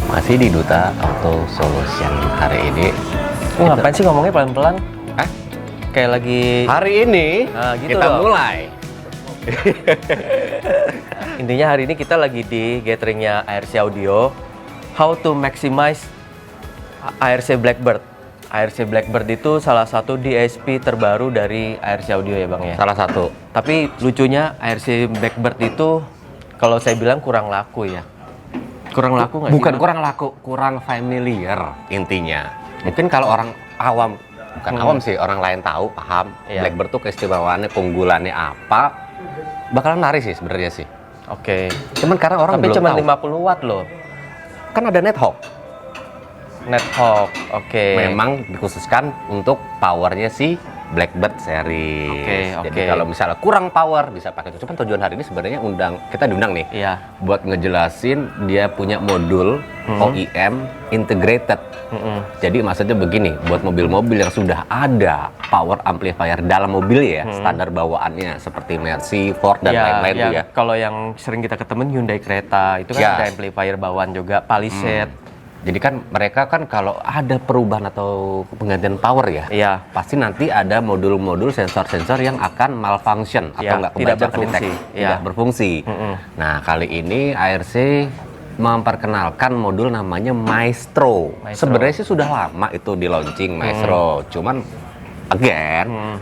Masih di Duta Auto Solution hari ini. Ngapain sih ngomongnya pelan-pelan? Hah? Kayak lagi... Hari ini gitu kita loh. mulai. Intinya hari ini kita lagi di gatheringnya ARC Audio. How to maximize ARC Blackbird. ARC Blackbird itu salah satu DSP terbaru dari ARC Audio ya Bang ya? Salah satu. Tapi lucunya ARC Blackbird itu kalau saya bilang kurang laku ya. Kurang laku nggak sih? Bukan Bang? kurang laku, kurang familiar intinya. Mungkin kalau orang awam, bukan awam sih, orang lain tahu, paham Iya. Blackbird tuh keistimewaannya, keunggulannya apa, bakalan lari sih sebenarnya sih. Oke. Cuman karena orang Tapi belum cuma tahu. 50 watt loh. Kan ada Nighthawk. Nighthawk, oke. Memang dikhususkan untuk powernya si Blackbird series. Oke, Jadi oke. kalau misalnya kurang power bisa pakai itu. Cuman tujuan hari ini sebenarnya kita diundang nih Iya. buat ngejelasin dia punya modul OEM integrated. Jadi maksudnya begini, buat mobil-mobil yang sudah ada power amplifier dalam mobil ya, standar bawaannya seperti Mercy, Ford dan lain-lain tuh ya. Kalau yang sering kita ketemu Hyundai Creta itu kan Ya. ada amplifier bawaan juga, Palisade. Jadi kan mereka kan kalau ada perubahan atau penggantian power ya, Iya. pasti nanti ada modul-modul sensor-sensor yang akan malfunction atau Ya, nggak tidak kebaca berfungsi. kedetek, Ya. tidak berfungsi. Nah kali ini ARC memperkenalkan modul namanya Maestro. Maestro. Sebenarnya sih sudah lama itu di launching Maestro, cuman again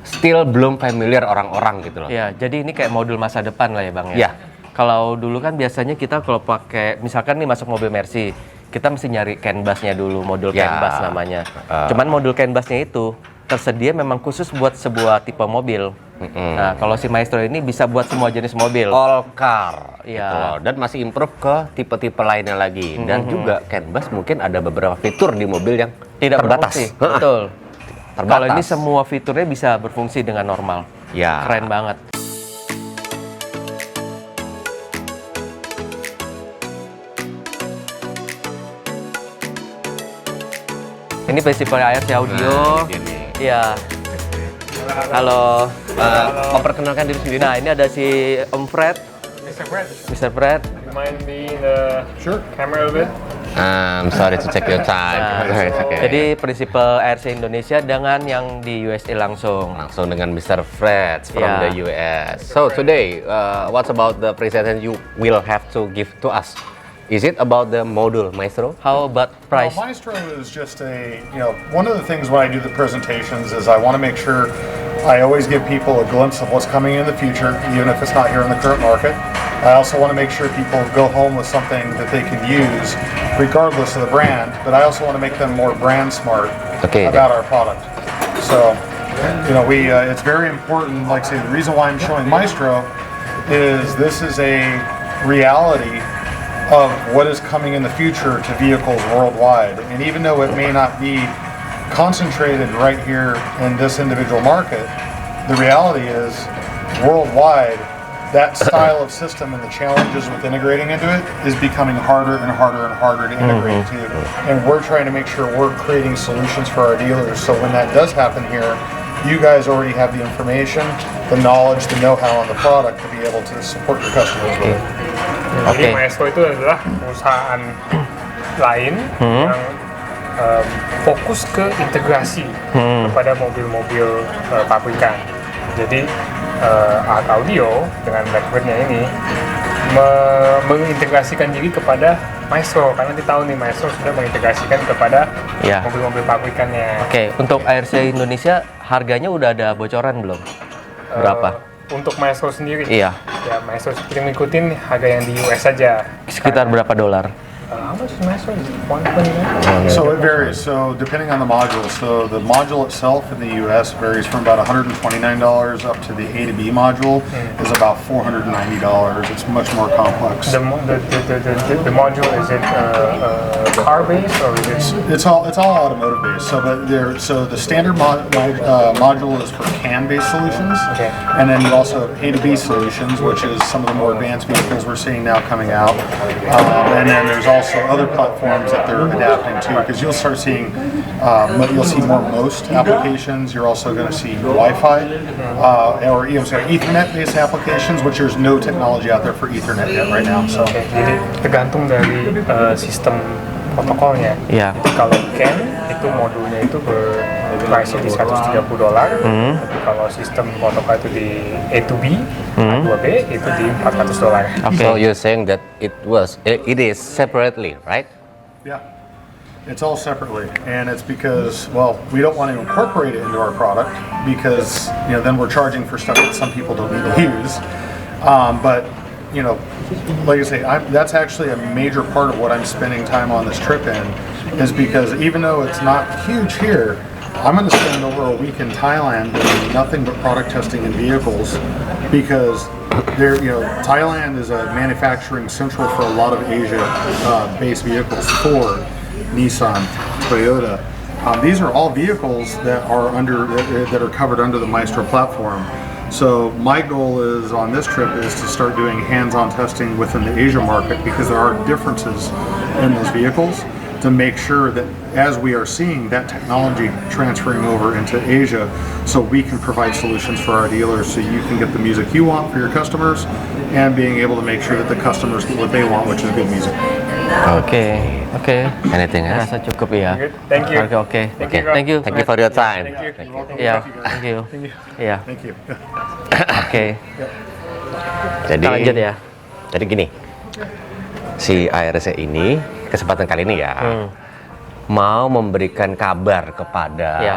still belum familiar orang-orang gitu loh. Ya, jadi ini kayak modul masa depan lah ya Bang ya. Ya. Kalau dulu kan biasanya kita kalau pakai, misalkan nih masuk mobil Mercy, kita mesti nyari CAN busnya dulu, modul Ya. CAN bus namanya. Cuman modul CAN busnya itu tersedia memang khusus buat sebuah tipe mobil. Nah, kalau si Maestro ini bisa buat semua jenis mobil. All car Iya. gitu loh. Dan masih improve ke tipe-tipe lainnya lagi. Dan juga CAN bus mungkin ada beberapa fitur di mobil yang Tidak terbatas. berfungsi. Betul. Terbatas. Kalau ini semua fiturnya bisa berfungsi dengan normal. Ya. Keren banget. Ini prinsipal ARC Audio. Nah, ini dia nih. Iya. Halo. Memperkenalkan diri sendiri. Nah, ini ada si Om Fred, Mr. Brett, Mr. Fred. you mind being the camera a bit? I'm sorry to take your time. Nah, It's okay. Jadi prinsipal ARC Indonesia dengan yang di USA langsung. Langsung dengan Mr. Fred from Yeah. the US. So today, what's about the presentation you will have to give to us? Is it about the module Maestro? How about price? Well, Maestro is just one of the things when I do the presentations is I want to make sure I always give people a glimpse of what's coming in the future, even if it's not here in the current market. I also want to make sure people go home with something that they can use regardless of the brand, but I also want to make them more brand smart Okay. about our product. So, it's very important, like I say, the reason why I'm showing Maestro is this is a reality of what is coming in the future to vehicles worldwide. And even though it may not be concentrated right here in this individual market, the reality is worldwide, that style of system and the challenges with integrating into it is becoming harder and harder and harder to integrate to. And we're trying to make sure we're creating solutions for our dealers. So when that does happen here, you guys already have the information, the knowledge, the know-how on the product to be able to support your customers with it. Jadi Oke. Maestro itu adalah perusahaan lain yang fokus ke integrasi kepada mobil-mobil pabrikan. Jadi ARC Audio dengan Blackbird-nya ini mengintegrasikan diri kepada Maestro, karena kita tahu nih Maestro sudah mengintegrasikan kepada Ya. mobil-mobil pabrikannya. Oke, untuk ARC Indonesia harganya udah ada bocoran belum? Berapa? Untuk Maestro sendiri? Iya. Ya, Maestro kita ngikutin harga yang di US saja. Sekitar berapa dolar? How much is Maestro? 129? So it varies. So depending on the module. So the module itself in the U.S. varies from about $129 up to the A to B module is about $490. It's much more complex. The module, is it car based or is it? It's all automotive based. So the standard module is for CAN based solutions. Okay. And then you also have A to B solutions, which is some of the more advanced vehicles we're seeing now coming out. And then there's also other platforms that they're adapting to, because you'll start seeing but you'll see more most applications. You're also going to see Wi-Fi or Ethernet-based applications, which there's no technology out there for Ethernet yet right now. So Oke, jadi tergantung dari sistem protokolnya. Iya. Jadi kalau CAN itu modulnya itu berprice di $130. Tapi kalau sistem protokol itu di A2B, A2B itu di $400. Oke. So you're saying that it is separately, right? yeah, it's all separately, and it's because, well, we don't want to incorporate it into our product because then we're charging for stuff that some people don't need to use. But like I say, that's actually a major part of what I'm spending time on this trip in, is because even though it's not huge here, I'm going to spend over a week in Thailand doing nothing but product testing in vehicles, because Thailand is a manufacturing central for a lot of Asia-based vehicles. Ford, Nissan, Toyota. These are all vehicles that are covered under the Maestro platform. So my goal is on this trip is to start doing hands-on testing within the Asia market, because there are differences in those vehicles, to make sure that as we are seeing that technology transferring over into Asia, so we can provide solutions for our dealers, so you can get the music you want for your customers, and being able to make sure that the customers get what they want, which is good music. Oke. Anything else? Rasa cukup ya. Thank you. Oke. Thank you. Thank you. Thank you for your time. Thank you. You're welcome. Iya. Thank you. Thank you. Thank you. Iya. Thank you. Oke. Jadi Kita lanjut ya. Jadi gini, si ARC ini kesempatan kali ini ya mau memberikan kabar kepada Ya.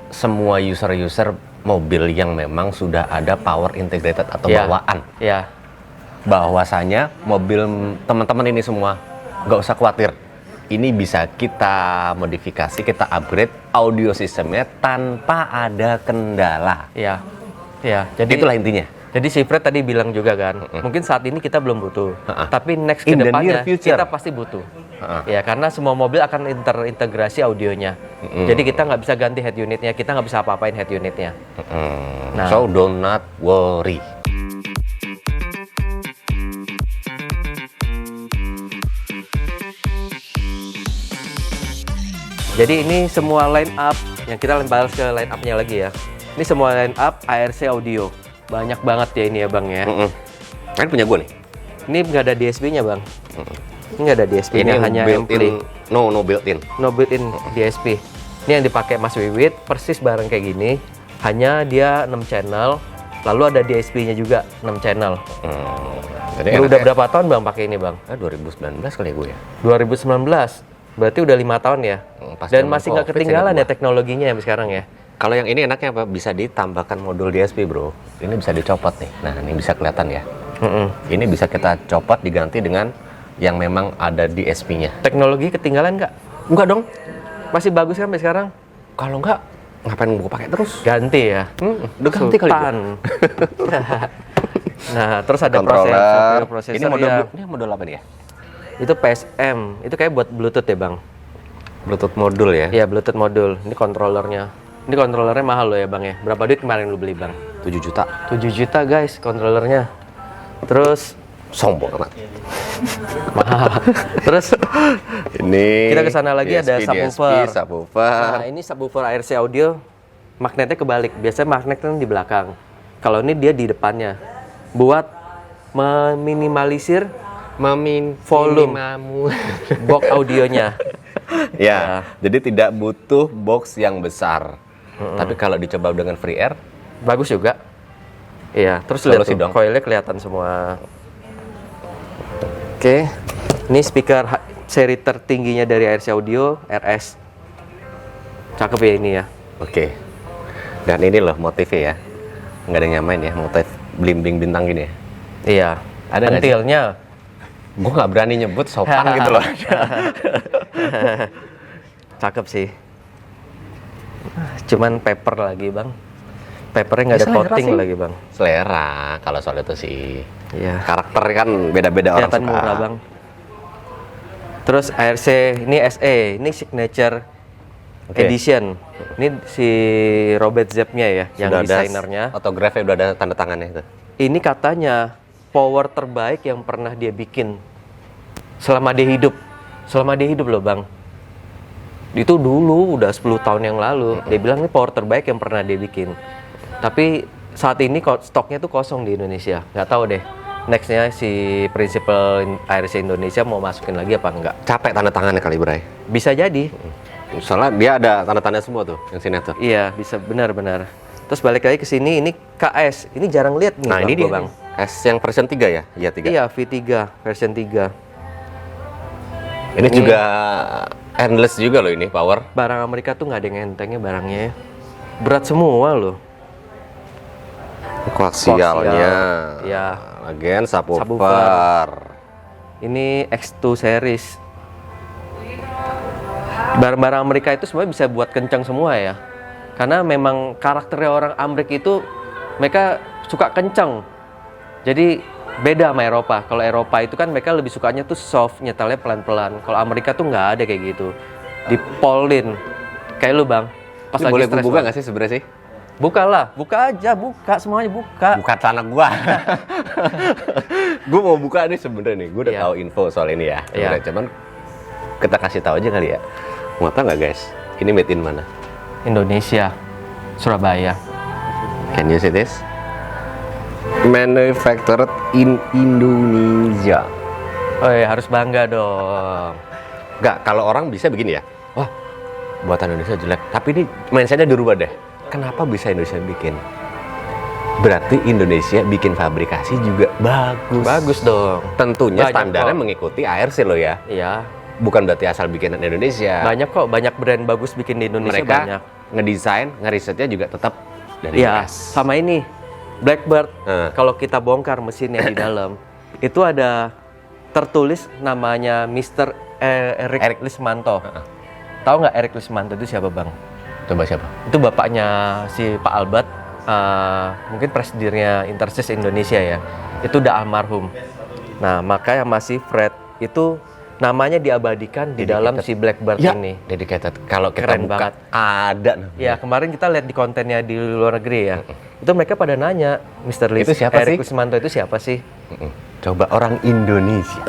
semua user-user mobil yang memang sudah ada power integrated atau Ya. bawaan, Ya. bahwasanya mobil teman-teman ini semua nggak usah khawatir, ini bisa kita modifikasi, kita upgrade audio sistemnya tanpa ada kendala. Ya. Ya. Jadi Itulah intinya. Jadi si Fred tadi bilang juga kan, mungkin saat ini kita belum butuh, tapi next In the kedepannya near future. kita pasti butuh. Ya, karena semua mobil akan terintegrasi audionya. Jadi kita nggak bisa ganti head unitnya, kita nggak bisa apa-apain head unitnya. Nah. So do not worry. Jadi ini semua line up yang kita bahas ke line up-nya lagi ya. Ini semua line up ARC audio. Banyak banget ya ini ya Bang ya. Kan punya gue nih. Ini nggak ada DSP-nya Bang. Ini nggak ada DSP-nya, hanya ampli. No built-in. No built-in DSP. Ini yang dipakai Mas Wiwit, persis bareng kayak gini. Hanya dia 6 channel, lalu ada DSP-nya juga 6 channel. Jadi Ini udah berapa tahun Bang pakai ini Bang? 2019 kali ya gue ya. 2019. Berarti udah 5 tahun ya. Pas Dan zaman masih nggak Covid ketinggalan ingat ya teknologinya yang sekarang ya. Kalau yang ini enaknya apa? Bisa ditambahkan modul DSP bro. Ini bisa dicopot nih. Nah ini bisa kelihatan ya. Ini bisa kita copot diganti dengan yang memang ada DSP-nya. Teknologi ketinggalan nggak? Enggak dong. Masih bagus kan sampai sekarang? Kalau enggak, ngapain gue pakai terus? Ganti ya. Udah ganti kali Sultan. Nah, terus ada Controller. prosesor Ini modul, ya. ini modul apa nih ya? Itu PSM. Itu kayak buat Bluetooth ya, Bang. Bluetooth modul ya? Iya, Bluetooth modul. Ini kontrolernya. Ini kontrolernya mahal loh ya, Bang ya. Berapa duit kemarin lu beli, Bang? 7 juta. 7 juta, guys, kontrolernya. Terus Sombong amat. mahal. Terus Ini kita ke sana lagi ada subwoofer. subwoofer. Nah, ini subwoofer ARC audio. Magnetnya kebalik. Biasanya magnet kan di belakang. Kalau ini dia di depannya. Buat meminimalisir volume box audionya. Ya, jadi tidak butuh box yang besar. Tapi kalau dicoba dengan free air, Bagus juga. Iya, terus lihat Solusi tuh, dong. coilnya kelihatan semua. Oke. Ini speaker seri tertingginya dari ARC Audio, RS. Cakep ya ini ya. oke. Dan ini loh motifnya ya, nggak ada yang nyamain ya, motif blimbing bintang gini ya. Iya. Ada nggak sih? Pentilnya. Gue nggak berani nyebut sopan gitu loh. Cakep sih. Cuman paper lagi, Bang. Papernya nggak ada Selera coating sih. lagi, Bang. Selera kalau soal itu sih. Iya. Karakter kan beda-beda orang Kelihatan suka. murah, Bang. Terus ARC ini SE, ini signature Oke. edition. Ini si Robert Zepp-nya ya, yang Sudah ada desainernya. Autografnya udah ada tanda tangannya itu. Ini katanya power terbaik yang pernah dia bikin selama dia hidup. Selama dia hidup loh, Bang. Itu dulu udah 10 tahun yang lalu. Dia bilang ini power terbaik yang pernah dia bikin. Tapi saat ini stoknya tuh kosong di Indonesia. Nggak tahu deh. Nextnya si prinsipal ARC Indonesia mau masukin lagi apa enggak? Capek tanda tangannya kali, Bray. Bisa jadi. Soalnya dia ada tanda-tanda semua tuh yang sini tuh. Iya, bisa benar-benar. Terus balik lagi ke sini, ini KS. Ini jarang lihat nih, Nah, Bang, ini dia, Bang. S yang version 3 ya? Iya, 3. Iya, V3, version 3. Ini juga endless juga loh ini power. Barang Amerika tuh nggak ada yang entengnya barangnya. Berat semua loh. Koaksialnya. Iya. Again, subwoofer. Subwoofer. Ini X2 series. Barang-barang Amerika itu semuanya bisa buat kencang semua ya. Karena memang karakternya orang Amerika itu mereka suka kencang. Jadi beda sama Eropa. Kalau Eropa itu kan mereka lebih sukanya tuh soft, nyetelnya pelan-pelan. Kalau Amerika tuh nggak ada kayak gitu. Dipolin. Kayak lu, Bang. Pas Ini lagi boleh stres buka banget. nggak sih sebenarnya sih? Buka lah, buka aja, buka semuanya buka. Buka celana gua. Gua mau buka nih sebenarnya nih. Gua udah Iya. tahu info soal ini ya. Iya. Sebenarnya. Cuman kita kasih tahu aja kali ya. Mau tahu nggak guys? Ini made in mana? Indonesia, Surabaya. Can you see this? Manufactured in Indonesia. Oh iya, harus bangga dong. Nggak, kalau orang bisa begini ya. Wah, buatan Indonesia jelek. Tapi ini mindsetnya dirubah deh. Kenapa bisa Indonesia bikin? Berarti Indonesia bikin fabrikasi juga bagus. Bagus dong. Tentunya Banyak standarnya kok. mengikuti ARC loh ya. Iya, Bukan berarti asal bikinan Indonesia. banyak kok, banyak brand bagus bikin di Indonesia Mereka banyak. ngedesain, ngerisetnya juga tetap dari Iya, US. sama ini Blackbird. Kalau Kalau kita bongkar mesinnya di dalam, itu ada tertulis namanya Mr. Eric Lismanto. Tahu nggak Eric Lismanto itu siapa, Bang? Coba siapa? Itu bapaknya si Pak Albert, mungkin presidennya Intersys Indonesia ya. Itu udah almarhum. Nah, maka yang masih Fred itu namanya diabadikan di dalam si Blackbird Ya, ini. dedicated. Kalau kita Keren buka banget. ada. Ya, kemarin kita lihat di kontennya di luar negeri ya. Itu mereka pada nanya, Mr. Lis, Itu siapa Eric sih? Lismanto itu siapa sih? Coba orang Indonesia.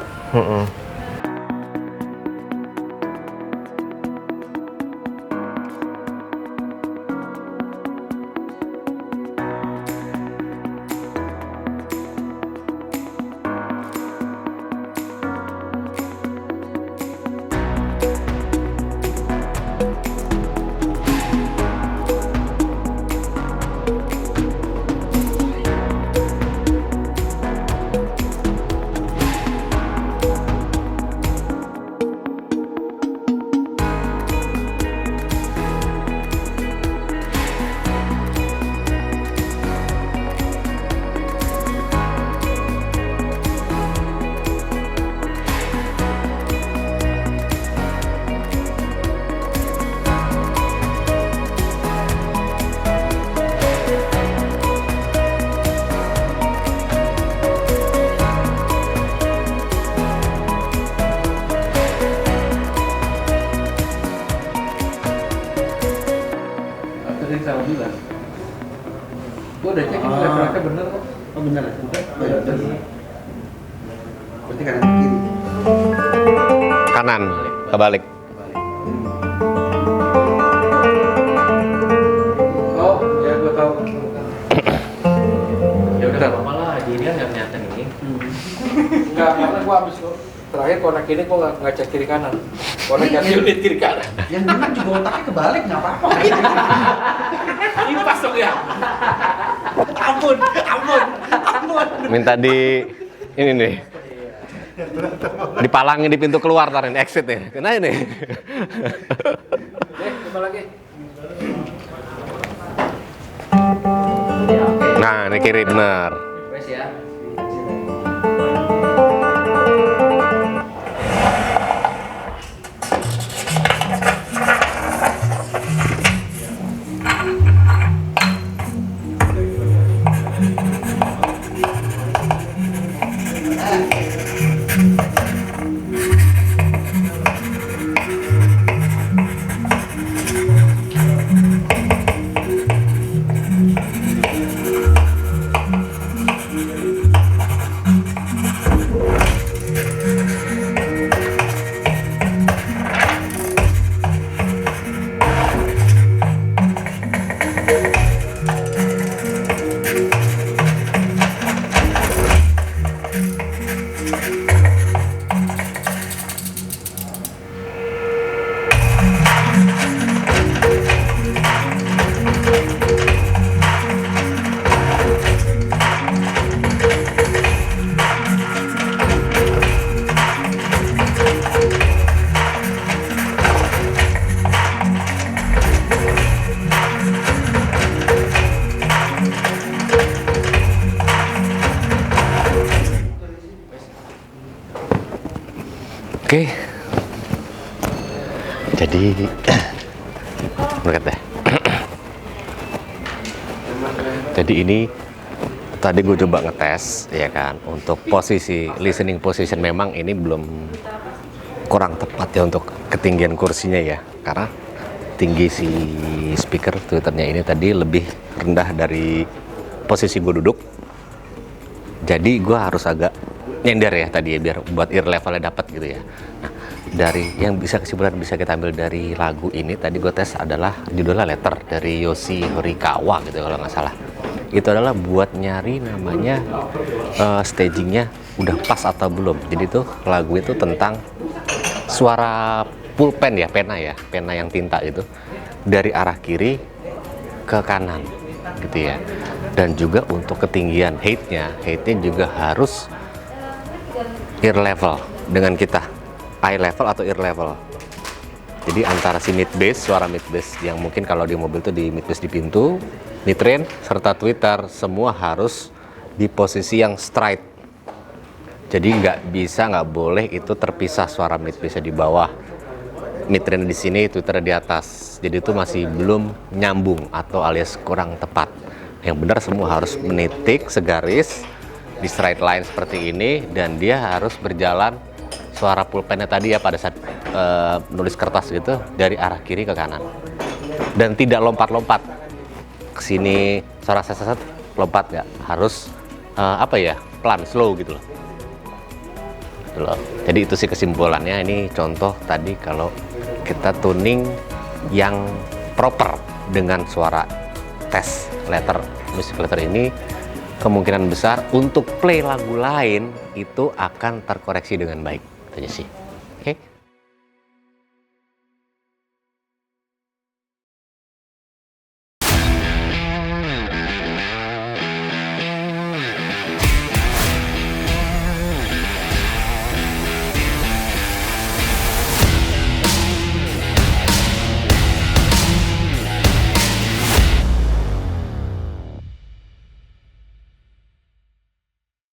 Tadi sama bilang, gua udah cek ini referensinya bener kok. Oh bener ya? Berarti kanan ke kiri. Kanan, kebalik. Oh, ya gua tahu. Ya udah lama lah, dia nggak kelihatan ini. Enggak, karena gua habis terakhir konek ini gua nggak cek kiri kanan. Konek yang unit kiri kanan. Yang bener juga otaknya kebalik nggak apa-apa. Impas dong ya. Ampun. Minta di ini nih. Dipalangin di pintu keluar tarin exit nih. Kena ini. Coba lagi. Nah, ini kiri bener. Wes ya. Oke. Jadi berkat deh. Jadi ini tadi gue coba ngetes ya kan, untuk posisi listening position memang ini belum, kurang tepat ya untuk ketinggian kursinya ya, karena tinggi si speaker twitternya ini tadi lebih rendah dari posisi gue duduk. Jadi gue harus agak nyender ya tadi ya, biar buat ear levelnya dapat gitu ya. Nah, dari yang kesimpulan bisa kita ambil dari lagu ini tadi gue tes adalah judulnya Letter dari Yoshi Horikawa gitu kalau nggak salah. Itu adalah buat nyari namanya stagingnya udah pas atau belum. Jadi tuh lagu itu tentang suara pulpen ya, pena yang tinta itu dari arah kiri ke kanan gitu ya. Dan juga untuk ketinggian height-nya juga harus ear level dengan kita, eye level atau ear level. Jadi antara si mid bass, suara mid bass yang mungkin kalau di mobil tuh di mid bass di pintu, mid-range serta tweeter semua harus di posisi yang straight. Jadi nggak boleh itu terpisah, suara mid bass di bawah, mid-range di sini, tweeter di atas. Jadi itu masih belum nyambung atau alias kurang tepat. Yang benar semua harus menitik segaris di straight line seperti ini, dan dia harus berjalan suara pulpennya tadi ya pada saat nulis kertas gitu dari arah kiri ke kanan, dan tidak lompat-lompat ke sini suara seset lompat, nggak harus pelan, slow gitu loh. Jadi itu sih kesimpulannya. Ini contoh tadi kalau kita tuning yang proper dengan suara tes letter, music letter ini, kemungkinan besar untuk play lagu lain itu akan terkoreksi dengan baik. Itu aja sih.